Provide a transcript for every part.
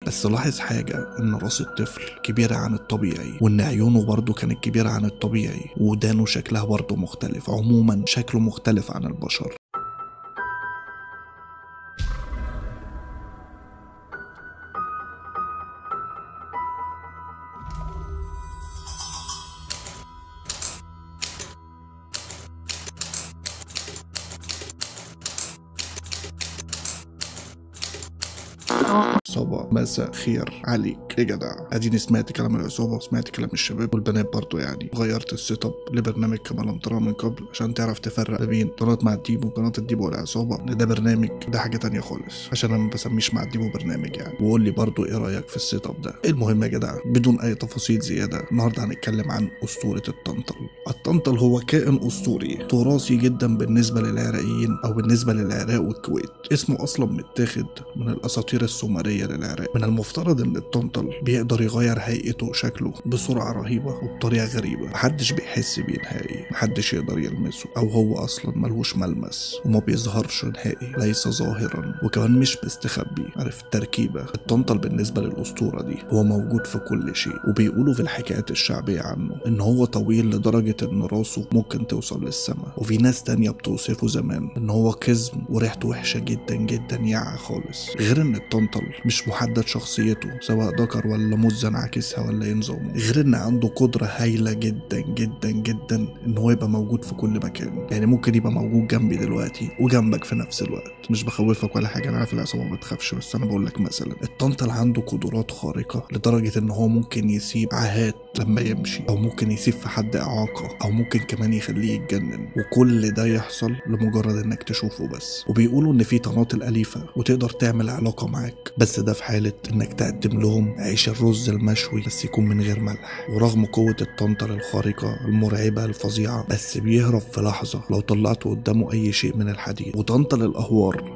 بس لاحظ حاجة، ان راس الطفل كبيرة عن الطبيعي، وان عيونه برضو كانت كبيرة عن الطبيعي، ودانه شكلها برضو مختلف، عموما شكله مختلف عن البشر. عصابة، مساء خير عليك يا جدع. اديني سمعت كلام العصابة وسمعت كلام الشباب والبنات برضو، يعني غيرت السيت اب لبرنامج كما لم ترى من قبل عشان تعرف تفرق ما بين قناة مع الديب وقناة الديب والعصابة، ان ده برنامج ده حاجة تانية خالص، عشان انا ما بسميش مع الديب برنامج يعني. وقول لي برضو ايه رايك في السيت اب ده. المهم يا جدع، بدون اي تفاصيل زيادة، النهارده هنتكلم عن اسطورة الطنطل. الطنطل هو كائن اسطوري تراثي جدا بالنسبة للعراقيين او بالنسبة للعراق والكويت. اسمه اصلا متاخد من الاساطير السومرية للعراق. من المفترض ان الطنطل بيقدر يغير هيئته وشكله بسرعة رهيبة وبطريقة غريبة، محدش بيحس بيه نهائي، محدش يقدر يلمسه، او هو اصلا ملهوش ملمس وما بيظهرش نهائي، ليس ظاهرا وكمان مش مستخبي. عارف التركيبة. الطنطل بالنسبة للاسطورة دي هو موجود في كل شيء، وبيقولوا في الحكايات الشعبية عنه ان هو طويل لدرجة ان راسه ممكن توصل للسماء، وفي ناس تانية بتوصفه زمان ان هو قزم وريحته وحشة جدا جدا يعة خالص. غير ان الطنطل مش محدد شخصيته سواء ذكر ولا مزن عاكسها ولا ينظم، غير ان عنده قدرة هايلة جدا جدا جدا ان هو يبقى موجود في كل مكان. يعني ممكن يبقى موجود جنبي دلوقتي وجنبك في نفس الوقت. مش بخوفك ولا حاجة، انا عارف العصابة ما بتخافش، بس انا بقول لك مثلا الطنطل عنده قدرات خارقة لدرجة ان هو ممكن يسيب عاهات لما يمشي، او ممكن يسيب في حد اعاقة، او ممكن كمان يخليه يتجنن، وكل ده يحصل لمجرد انك تشوفه بس. وبيقولوا ان في طناطل اليفة وتقدر تعمل علاقة معاك، بس ده في حالة انك تقدم لهم عيش الرز المشوي بس يكون من غير ملح. ورغم قوة الطنطل الخارقة المرعبة الفظيعة، بس بيهرب في لحظة لو طلعته قدامه اي شيء من الحديد. وطنطل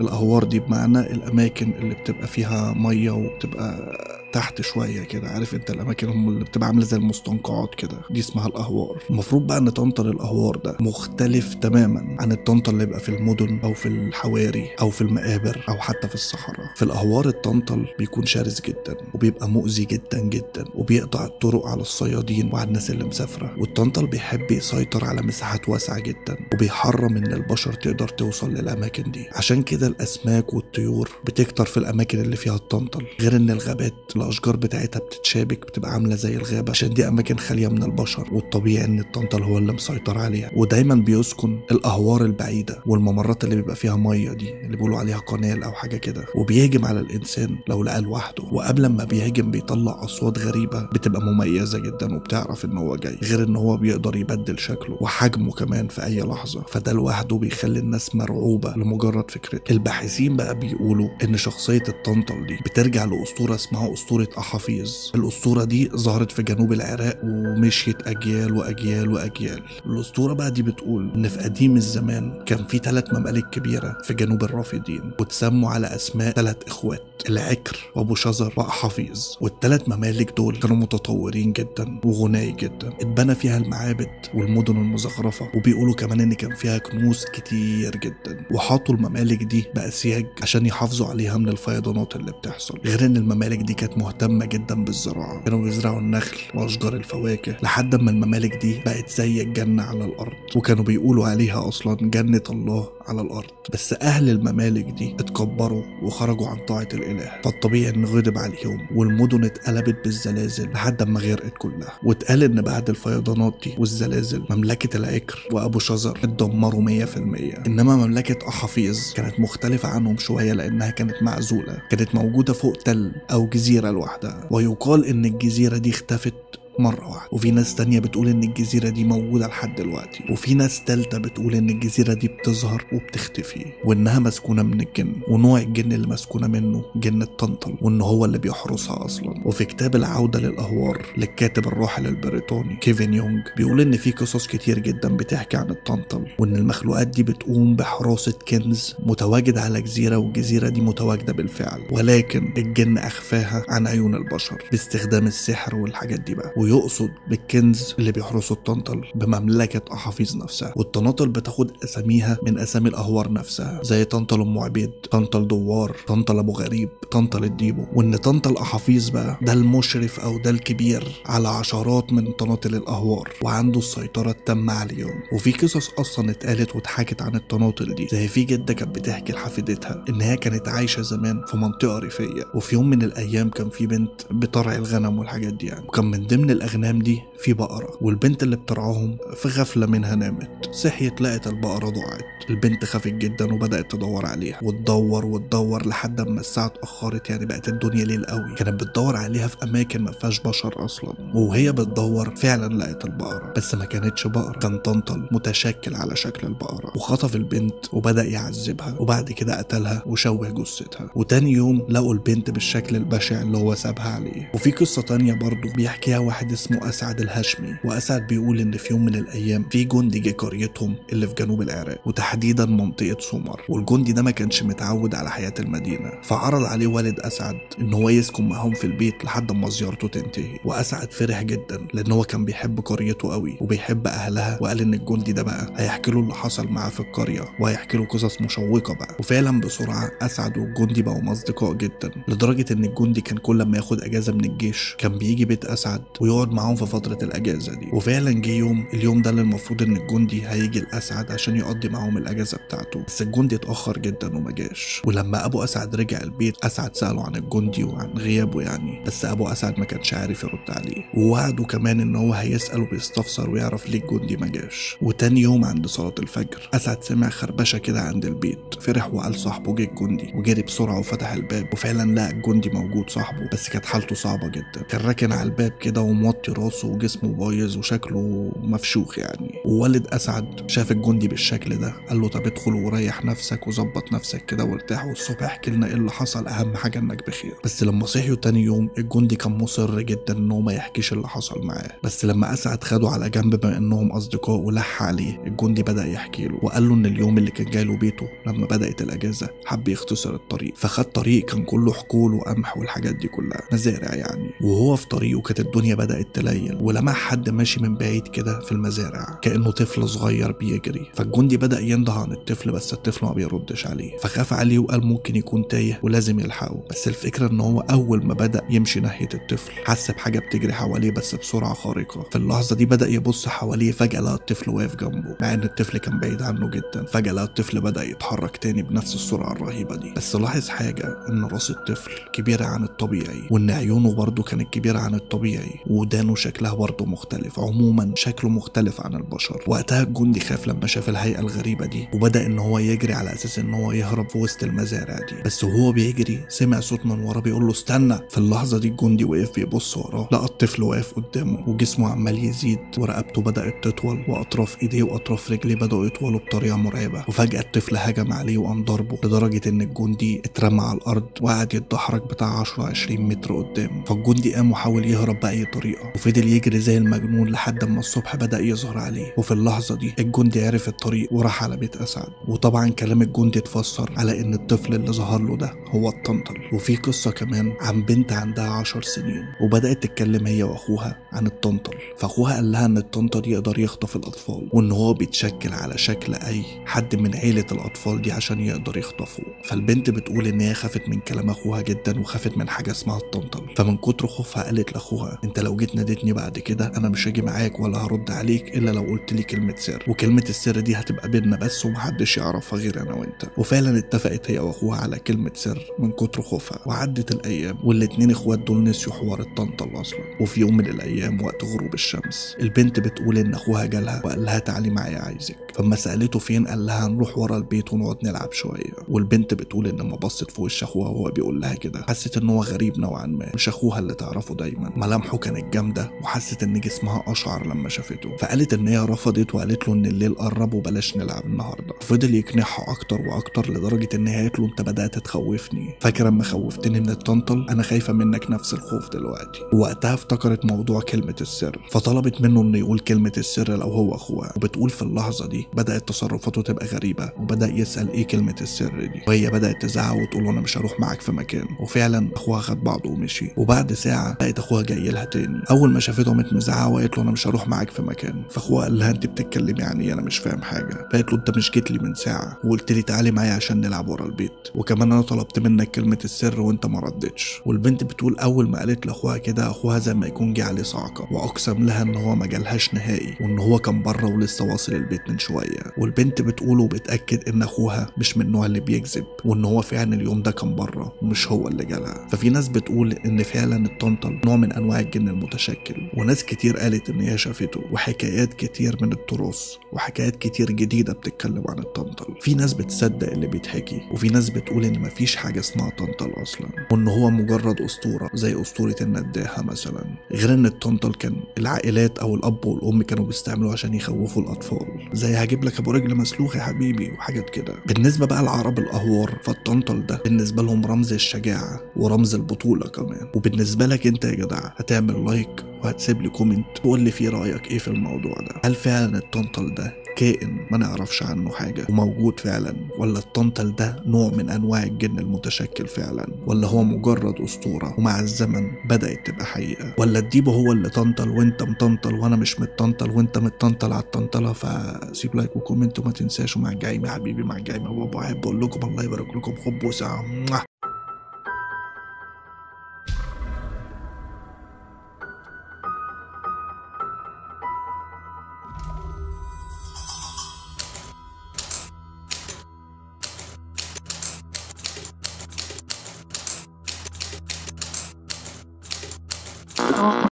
الاهوار دي بمعنى الاماكن اللي بتبقى فيها مية وبتبقى تحت شويه كده، عارف انت الاماكن هم اللي بتبقى عامله زي المستنقعات كده، دي اسمها الاهوار. المفروض بقى ان طنطل الاهوار ده مختلف تماما عن الطنطل اللي بيبقى في المدن او في الحواري او في المقابر او حتى في الصحراء. في الاهوار الطنطل بيكون شرس جدا وبيبقى مؤذي جدا جدا، وبيقطع الطرق على الصيادين وعلى الناس اللي مسافره. والطنطل بيحب يسيطر على مساحات واسعه جدا، وبيحرم ان البشر تقدر توصل للاماكن دي. عشان كده الاسماك والطيور بتكتر في الاماكن اللي فيها الطنطل. غير ان الغابات الاشجار بتاعتها بتتشابك، بتبقى عامله زي الغابه، عشان دي اماكن خاليه من البشر، والطبيعي ان الطنطل هو اللي مسيطر عليها. ودايما بيسكن الاهوار البعيده والممرات اللي بيبقى فيها ميه دي، اللي بيقولوا عليها قنال او حاجه كده. وبيهجم على الانسان لو لقاه لوحده، وقبل ما بيهجم بيطلع اصوات غريبه بتبقى مميزه جدا وبتعرف ان هو جاي. غير ان هو بيقدر يبدل شكله وحجمه كمان في اي لحظه، فده لوحده بيخلي الناس مرعوبه لمجرد فكرته. الباحثين بقى بيقولوا ان شخصيه الطنطل دي بترجع لاسطوره اسمها اسطوره أحافيظ. الأسطورة دي ظهرت في جنوب العراق ومشيت أجيال وأجيال وأجيال. الأسطورة بقى دي بتقول إن في قديم الزمان كان في 3 ممالك كبيرة في جنوب الرافدين، وتسموا على أسماء 3 إخوات، العكر وأبو شزر وأحافيظ. وال3 ممالك دول كانوا متطورين جدا وغناي جدا، اتبنى فيها المعابد والمدن المزخرفة، وبيقولوا كمان إن كان فيها كنوز كتير جدا. وحاطوا الممالك دي بأسياج عشان يحافظوا عليها من الفيضانات اللي بتحصل. غير إن الممالك دي كانت مهتمة جدا بالزراعة، كانوا بيزرعوا النخل وأشجار الفواكه، لحد ما الممالك دي بقت زي الجنة على الأرض، وكانوا بيقولوا عليها أصلا جنة الله على الأرض. بس أهل الممالك دي اتكبروا وخرجوا عن طاعة الإله، فالطبيعي إن غضب عليهم، والمدن اتقلبت بالزلازل لحد ما غرقت كلها. واتقال إن بعد الفيضانات دي والزلازل مملكة العكر وأبو شزر اتدمروا 100%، إنما مملكة أحافيظ كانت مختلفة عنهم شوية لأنها كانت معزولة، كانت موجودة فوق تل أو جزيرة لوحدها. ويقال إن الجزيرة دي اختفت مرة واحدة، وفي ناس تانية بتقول ان الجزيرة دي موجودة لحد دلوقتي، وفي ناس تالتة بتقول ان الجزيرة دي بتظهر وبتختفي، وانها مسكونة من الجن، ونوع الجن اللي مسكونة منه جن الطنطل، وان هو اللي بيحرسها اصلا. وفي كتاب العودة للاهوار للكاتب الراحل البريطاني كيفن يونغ بيقول ان في قصص كتير جدا بتحكي عن الطنطل، وان المخلوقات دي بتقوم بحراسة كنز متواجد على جزيرة، والجزيرة دي متواجدة بالفعل، ولكن الجن اخفاها عن عيون البشر باستخدام السحر والحاجات دي بقى. ويقصد بالكنز اللي بيحرسه الطنطل بمملكة أحافيظ نفسها. والطناطل بتاخد أساميها من أسامي الأهوار نفسها، زي طنطل أم عبيد، طنطل دوار، طنطل أبو غريب، طنطل الديبو. وإن طنطل أحافيظ بقى ده المشرف أو ده الكبير على عشرات من طناطل الأهوار، وعنده السيطرة التامة عليهم. وفي قصص أصلا اتقالت واتحكت عن الطناطل دي، زي في جدة كانت بتحكي لحفيدتها إن هي كانت عايشة زمان في منطقة ريفية، وفي يوم من الأيام كان في بنت بترعي الغنم والحاجات دي يعني، وكان من ضمن الأغنام دي في بقرة، والبنت اللي بترعاهم في غفلة منها نامت، صحيت لقت البقرة ضاعت. البنت خافت جدا وبدأت تدور عليها، وتدور لحد ما الساعة اتأخرت، يعني بقت الدنيا ليل قوي. كانت بتدور عليها في أماكن ما فيهاش بشر أصلا، وهي بتدور فعلا لقت البقرة، بس ما كانتش بقرة، كان طنطل متشكل على شكل البقرة. وخطف البنت وبدأ يعذبها، وبعد كده قتلها وشوه جثتها. وتاني يوم لقوا البنت بالشكل البشع اللي هو سابها عليه. وفي قصة تانية برضو بيحكيها واحد اسمه أسعد الهاشمي، وأسعد بيقول إن في يوم من الأيام في جندي جه قريتهم اللي في جنوب العراق، وتحديدا منطقة سومر. والجندي ده ما كانش متعود على حياة المدينة، فعرض عليه والد أسعد إن هو يسكن معاهم في البيت لحد ما زيارته تنتهي. وأسعد فرح جدا لأن هو كان بيحب قريته قوي وبيحب أهلها، وقال إن الجندي ده بقى هيحكي له اللي حصل معاه في القرية، وهيحكي له قصص مشوقة بقى. وفعلا بسرعة أسعد والجندي بقوا أصدقاء جدا، لدرجة إن الجندي كان كل ما ياخد أجازة من الجيش كان بيجي بيت أسعد ويقعد معاهم في فترة الأجازة دي. وفعلا جه اليوم ده اللي المفروض إن الجندي هيجي لأسعد عشان يقضي معاهم الأجازة بتاعته، بس الجندي اتأخر جدا وما جاش. ولما أبو أسعد رجع البيت أسعد سأله عن الجندي وعن غيابه يعني، بس أبو أسعد ما كانش عارف يرد عليه، ووعده كمان إن هو هيسأل وبيستفسر ويعرف ليه الجندي ما جاش. وتاني يوم عند صلاة الفجر أسعد سمع خربشة كده عند البيت، فرح وقال صاحبه جه الجندي، وجري بسرعة وفتح الباب، وفعلا لقى الجندي موجود صاحبه، بس كانت حالته صعبة جدا، كان راكن على الباب كده وموطي راسه وجسمه بايظ وشكله مفشوخ يعني. ووالد أسعد شاف الجندي بالشكل ده قال له طب ادخل وريح نفسك وظبط نفسك كده وارتاح، والصبح احكي لنا ايه اللي حصل، اهم حاجة انك بخير. بس لما صحيوا تاني يوم الجندي كان مصر جدا انه ما يحكيش اللي حصل معاه، بس لما أسعد خده على جنب بما انهم اصدقاء ولح عليه، الجندي بدأ يحكي له وقال له ان اليوم اللي كان جاي له بيته لما بدأت الأجازة حب يختصر الطريق، فخد طريق كان كله حقول وقمح والحاجات دي كلها مزارع يعني. وهو في طريقه كانت الدنيا بدأت تليل، ولمح حد ماشي من بعيد كده في المزارع كأنه طفل صغير بيجري، فالجندي بدأ ينده عن الطفل، بس الطفل ما بيردش عليه، فخاف عليه وقال ممكن يكون تايه ولازم يلحقه. بس الفكرة ان هو اول ما بدأ يمشي ناحية الطفل حس بحاجة بتجري حواليه بس بسرعة خارقة. في اللحظة دي بدأ يبص حواليه، فجأة لقى الطفل واقف جنبه مع ان الطفل كان بعيد عنه جدا. فجأة لقى الطفل بدأ يتحرك تاني بنفس السرعة الرهيبة دي، بس لاحظ حاجة ان راس الطفل كبيرة عن الطبيعي، وان عيونه برضه كانت كبيرة عن الطبيعي، ودانه شكلها برضه مختلف، عموما شكله مختلف عن البشر. وقتها الجندي خاف لما شاف الهيئة الغريبة دي، وبدأ ان هو يجري على اساس ان هو يهرب في وسط المزارع دي، بس وهو بيجري سمع صوت من وراه بيقول له استنى. في اللحظة دي الجندي وقف بيبص وراه، لقى الطفل واقف قدامه وجسمه عمال يزيد، ورقبته بدأت تطول، واطراف ايديه واطراف رجليه بدأوا يطولوا بطريقة مرعبة. وفجأة الطفل هجم عليه وقام ضربه، لدرجة ان الجندي اترمى على الارض وقعد يتدحرج بتاع 10-20 متر قدامه. فالجندي قام وحاول يهرب بأي طريقة، وفضل يجري زي المجنون لحد ما الصبح بدأ يظهر عليه. وفي اللحظة دي الجندي عرف الطريق وراح على بيت أسعد، وطبعا كلام الجندي اتفسر على ان الطفل اللي ظهر له ده هو الطنطل. وفي قصة كمان عن بنت عندها 10 سنين وبدأت تتكلم هي واخوها عن الطنطل، فاخوها قال لها ان الطنطل يقدر يخطف الاطفال، وان هو بيتشكل على شكل اي حد من عيلة الاطفال دي عشان يقدر يخطفه. فالبنت بتقول ان هي خافت من كلام اخوها جدا وخافت من حاجة اسمها الطنطل، فمن كتر خوفها قالت لاخوها انت لو جيت ناديتني بعد كده انا مش هاجي معاك ولا هرد عليك الا لو قلت لي كلمة سر، وكلمة السر دي هتبقى بيننا بس ومحدش يعرفها غير انا وانت. وفعلا اتفقت هي واخوها على كلمة سر من كتر خوفها. وعدت الايام والاتنين اخوات دول نسيوا حوار الطنطل اصلا. وفي يوم من الايام وقت غروب الشمس البنت بتقول ان اخوها جالها وقال لها تعالي معايا عايزك، فما سالته فين قال لها نروح ورا البيت ونقعد نلعب شويه. والبنت بتقول ان لما بصت في وش اخوها وهو بيقول لها كده حست ان هو غريب نوعا ما، مش اخوها اللي تعرفه دايما. ملامحه كانت جامده وحست ان جسمها اشعر لما شافته، فقالت ان هي رفضت وقالت له ان الليل قرب وبلاش نلعب النهارده. فضل يقنعها اكتر واكتر لدرجه ان هي قالت له انت بدات تخوفني، فاكر اما خوفتني من الطنطل؟ انا خايفه منك نفس الخوف دلوقتي. ووقتها افتكرت موضوع كلمه السر، فطلبت منه انه يقول كلمه السر لو هو اخوها. وبتقول في اللحظه دي دي بدأت تصرفاته تبقى غريبة، وبدأ يسأل ايه كلمة السر دي، وهي بدأت تزعق وتقول له انا مش هروح معاك في مكان. وفعلا اخوها خد بعضه ومشي. وبعد ساعة لقيت اخوها جاي لها تاني. اول ما شافته قامت مزعقة وقالت له انا مش هروح معاك في مكان. فاخوها قال لها انت بتتكلمي يعني انا مش فاهم حاجة. فقالت له انت مش جيت لي من ساعة وقلت لي تعالي معايا عشان نلعب ورا البيت، وكمان انا طلبت منك كلمة السر وانت ما ردتش. والبنت بتقول اول ما قالت لاخوها كده اخوها زي ما يكون جه عليه صعقة، واقسم لها ان هو ما جالهاش نهائي وان هو كان بره ولسه واصل البيت من شوية. والبنت بتقول وبتأكد ان اخوها مش من النوع اللي بيكذب، وان هو فعلا اليوم ده كان بره ومش هو اللي جالها. ففي ناس بتقول ان فعلا الطنطل نوع من انواع الجن المتشكل، وناس كتير قالت ان هي شافته، وحكايات كتير من التراث وحكايات كتير جديدة بتتكلم عن الطنطل. في ناس بتصدق اللي بيتحكي، وفي ناس بتقول ان مفيش حاجة اسمها طنطل اصلا، وان هو مجرد اسطورة زي اسطورة النداهة مثلا. غير ان الطنطل كان العائلات او الاب والام كانوا بيستعملوه عشان يخوفوا الاطفال، زي هجيب لك ابو رجل مسلوخ يا حبيبي وحاجات كده. بالنسبة بقى للعرب الاهوار، فالطنطل ده بالنسبة لهم رمز الشجاعة ورمز البطولة كمان. وبالنسبة لك انت يا جدع هتعمل لايك وهتسيب لي كومنت تقول لي فيه رأيك ايه في الموضوع ده. هل فعلا الطنطل ده كائن ما نعرفش عنه حاجة وموجود فعلا، ولا الطنطل ده نوع من انواع الجن المتشكل فعلا، ولا هو مجرد اسطورة ومع الزمن بدأت تبقى حقيقة، ولا الديب هو اللي طنطل وانت مطنطل وانا مش متطنطل وانت متطنطل على الطنطلة. فسيب لايك وكومنت وما تنساش. ومع الجايمة يا حبيبي، مع الجايمة بابا، احب اقول لكم الله يبارك لكم، حب وسعة.